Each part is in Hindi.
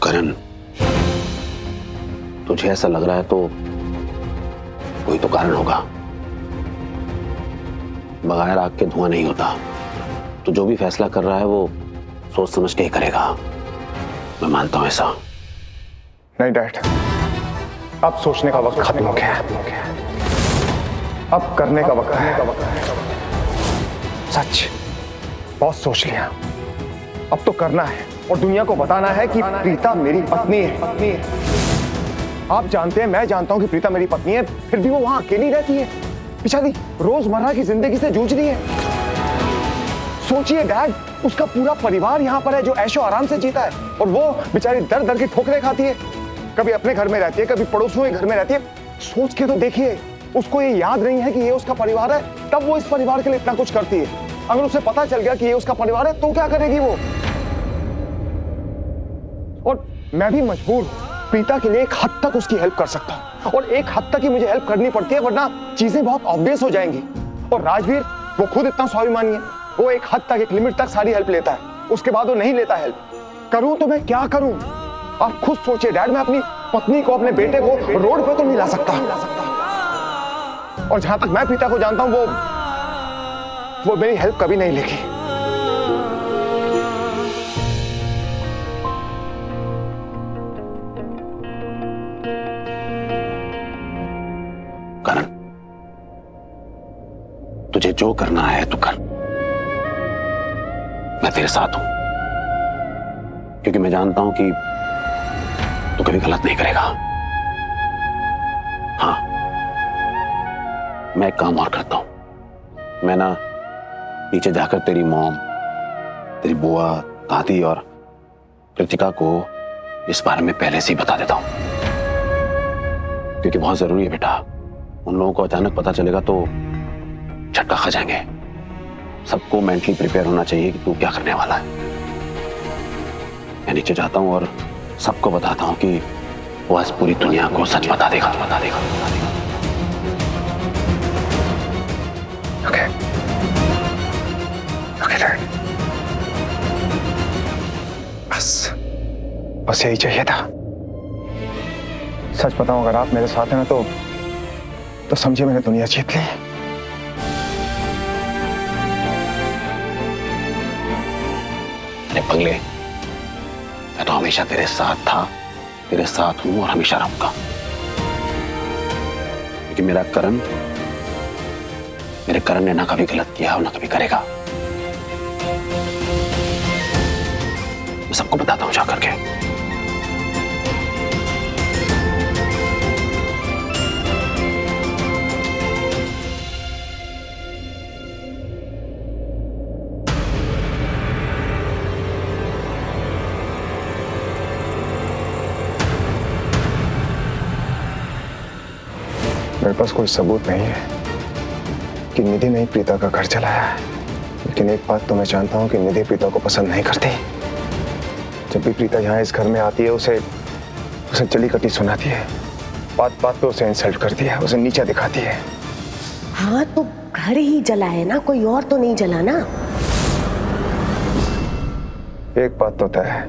करण, तुझे ऐसा लग रहा है तो कोई तो कारण होगा। बगैर आग के धुआं नहीं होता। तो जो भी फैसला कर रहा है वो सोच समझ के ही करेगा। मैं मानता हूं ऐसा। नहीं डैड, अब सोचने का वक्त खत्म हो गया है। अब करने का वक्त है। सच, बहुत सोच लिया, अब तो करना है और दुनिया को बताना है कि प्रीता मेरी पत्नी है। आप जानते हैं, मैं जानता हूं कि प्रीता मेरी पत्नी है, फिर भी वो वहां अकेली रहती है। बेचारी रोजमर्रा की जिंदगी से जूझ रही है। सोचिए डैड, उसका पूरा परिवार यहाँ पर है जो ऐशो आराम से जीता है, और वो बेचारी दर दर की ठोकरें खाती है। कभी अपने घर में रहती है, कभी पड़ोसियों के घर में रहती है। सोच के तो देखिए, उसको ये याद नहीं है कि ये उसका परिवार है, तब वो इस परिवार के लिए इतना कुछ करती है। अगर उसे पता चल गया कि ये उसका परिवार है तो क्या करेगी वो? और मैं भी मजबूर हूं, प्रीता के लिए एक हद तक उसकी हेल्प कर सकता हूं, और एक हद तक ही मुझे हेल्प करनी पड़ती है, वरना चीजें बहुत ऑब्वियस हो जाएंगी। और राजवीर, वो खुद इतना स्वाभिमानी है, वो एक हद तक, एक लिमिट तक सारी हेल्प लेता है, उसके बाद वो नहीं लेता हेल्प। करूं तो मैं क्या करूं? आप खुद सोचिए डैड, मैं अपनी पत्नी को, अपने बेटे को रोड पे तो नहीं ला सकता। और जहां तक मैं प्रीता को जानता हूं, वो मेरी हेल्प कभी नहीं लेगी। करण, तुझे जो करना है तू कर। मैं तेरे साथ हूं, क्योंकि मैं जानता हूं कि तू कभी गलत नहीं करेगा। हाँ, मैं एक काम और करता हूं। मैं ना नीचे जाकर तेरी मॉम, तेरी बुआ, दादी और कृतिका को इस बारे में पहले से ही बता देता हूं, क्योंकि बहुत जरूरी है बेटा। उन लोगों को अचानक पता चलेगा तो झटका खा जाएंगे। सबको मेंटली प्रिपेयर होना चाहिए कि तू क्या करने वाला है। मैं नीचे जाता हूं और सबको बताता हूं कि वो आज पूरी दुनिया को सच बता देगा। ओके, डैड, बस यही चाहिए था। सच बताऊं, अगर आप मेरे साथ हैं ना तो समझिए मैंने दुनिया जीत ली। अरे पगले, मैं तो हमेशा तेरे साथ था, तेरे साथ हूं और हमेशा रहूंगा। क्योंकि मेरे करण ने ना कभी गलत किया और ना कभी करेगा। मैं सबको बताता हूं जाकर के। मेरे पास कोई सबूत नहीं है कि निधि ने प्रीता का घर चलाया है, लेकिन एक बात तो मैं जानता हूं कि निधि प्रीता को पसंद नहीं करती। जब भी प्रीता यहाँ इस घर में आती है, उसे जली कटी सुनाती है, बात बात पे उसे इंसल्ट करती है, उसे नीचा दिखाती है। हाँ, तो घर ही जला है ना, कोई और तो नहीं जला ना। एक बात तो तय है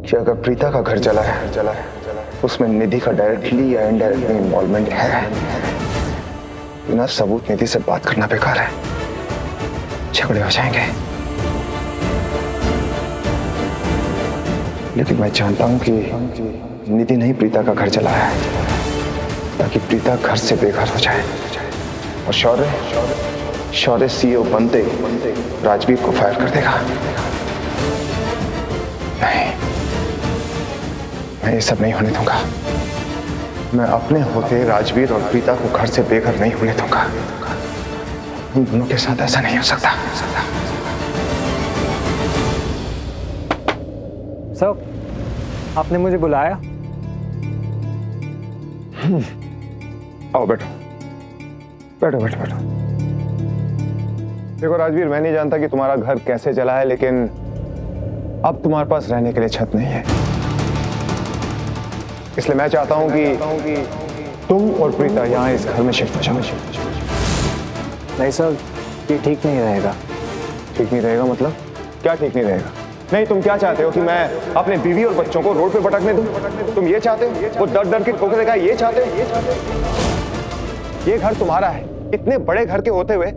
कि अगर प्रीता का घर जला है उसमें निधि का डायरेक्टली या इनडायरेक्टली इन्वॉल्वमेंट है। बिना सबूत निधि से बात करना बेकार है, झगड़े हो जाएंगे। लेकिन मैं जानता हूं कि निधि नहीं प्रीता का घर जलाया है, ताकि प्रीता घर से बेघर हो जाए। और शौर्य सीईओ बनते राजवीर को फायर कर देगा। नहीं, मैं ये सब नहीं होने दूंगा। मैं अपने होते राजवीर और प्रीता को घर से बेघर नहीं होने दूंगा। उन दोनों के साथ ऐसा नहीं हो सकता। सर, आपने मुझे बुलाया? आओ बैठो। देखो राजवीर, मैं नहीं जानता कि तुम्हारा घर कैसे जला है, लेकिन अब तुम्हारे पास रहने के लिए छत नहीं है। इसलिए मैं चाहता हूं कि तुम और प्रीता यहाँ इस घर में शिफ्ट हो जाओ। नहीं सर, ये ठीक नहीं रहेगा। ठीक नहीं रहेगा मतलब? क्या ठीक नहीं रहेगा? नहीं, तुम क्या चाहते हो कि मैं अपने बीवी और बच्चों को रोड पे भटकने दूं? तुम ये चाहते हो? वो डर डर के ठोकरे का ये चाहते हो? ये घर तुम्हारा है। इतने बड़े घर के होते हुए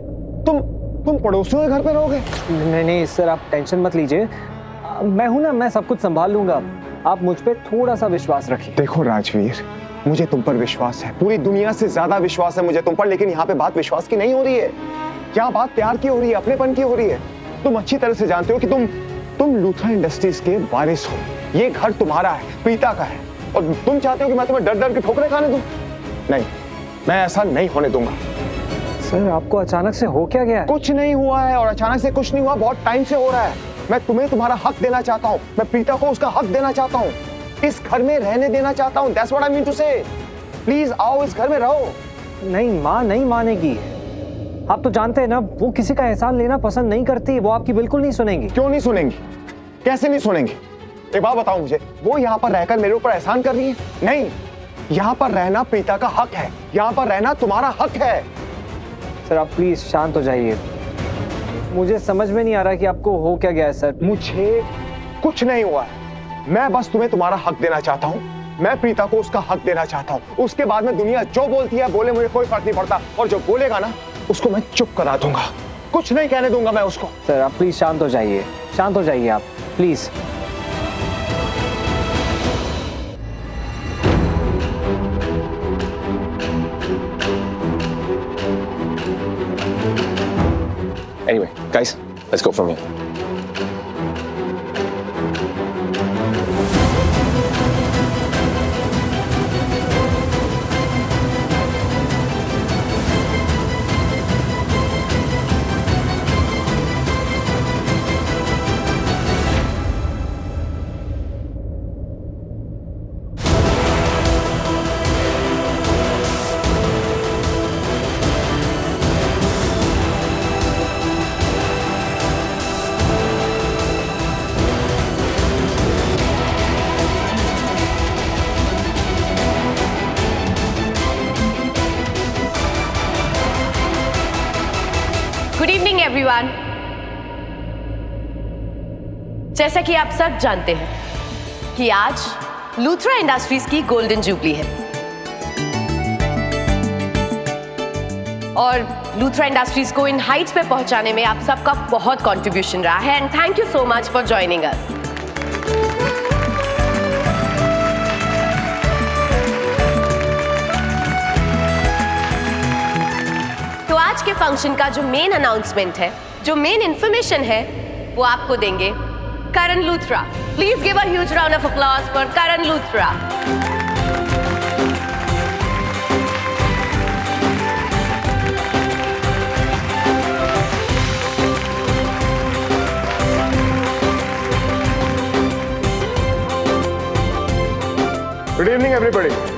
तुम पड़ोसियों के घर पे रहोगे? नहीं नहीं सर, आप टेंशन मत लीजिए, मैं हूं ना, मैं सब कुछ संभाल लूंगा। आप मुझ पे थोड़ा सा विश्वास रखिए। देखो राजवीर, मुझे तुम पर विश्वास है, पूरी दुनिया से ज्यादा विश्वास है मुझे तुम पर, लेकिन यहाँ पे बात विश्वास की नहीं हो रही है। क्या बात प्यार की हो रही है, अपनेपन की हो रही है। तुम अच्छी तरह से जानते हो कि तुम लूथरा इंडस्ट्रीज के वारिस हो। ये घर तुम्हारा है, प्रीता का है, और तुम चाहते हो कि मैं तुम्हें डर डर के ठोकरे खाने दूं? नहीं, मैं ऐसा नहीं होने दूंगा। सर, आपको अचानक से हो क्या गया है? कुछ नहीं हुआ है, और अचानक से कुछ नहीं हुआ, बहुत टाइम से हो रहा है। मैं तुम्हें तुम्हारा हक देना चाहता हूँ, मैं प्रीता को उसका हक देना चाहता हूँ, इस घर में रहने देना चाहता हूँ। That's what I mean to say. Please आओ, इस घर में रहो। नहीं, माँ नहीं मानेगी। आप तो जानते हैं ना, वो किसी का एहसान लेना पसंद नहीं करती, वो आपकी बिल्कुल नहीं सुनेंगी। क्यों नहीं सुनेंगी? कैसे नहीं सुनेंगी? एक बात बताओ मुझे, वो यहाँ पर रहकर मेरे ऊपर एहसान कर रही है? नहीं, यहाँ पर रहना प्रीता का हक है, यहाँ पर रहना तुम्हारा हक है। सर, आप प्लीज शांत हो जाइए। मुझे समझ में नहीं आ रहा कि आपको हो क्या गया है सर। मुझे कुछ नहीं हुआ है, मैं बस तुम्हें तुम्हारा हक देना चाहता हूँ। मैं प्रीता को उसका हक देना चाहता हूँ। उसके बाद में दुनिया जो बोलती है बोले, मुझे कोई फर्क नहीं पड़ता, और जो बोलेगा ना उसको मैं चुप करा दूंगा, कुछ नहीं कहने दूंगा मैं उसको। सर, आप प्लीज शांत हो जाइए, शांत हो जाइए आप please. Anyway, guys, let's go from here. Good evening everyone. जैसा कि आप सब जानते हैं कि आज लूथरा इंडस्ट्रीज की गोल्डन जुबली है, और लूथरा इंडस्ट्रीज को इन हाइट्स पे पहुंचाने में आप सबका बहुत कंट्रीब्यूशन रहा है, and thank you so much for joining us. तो आज के फंक्शन का जो मेन अनाउंसमेंट है, जो मेन इंफॉर्मेशन है, वो आपको देंगे Karan Luthra. Please give a huge round of applause for Karan Luthra. Good evening everybody.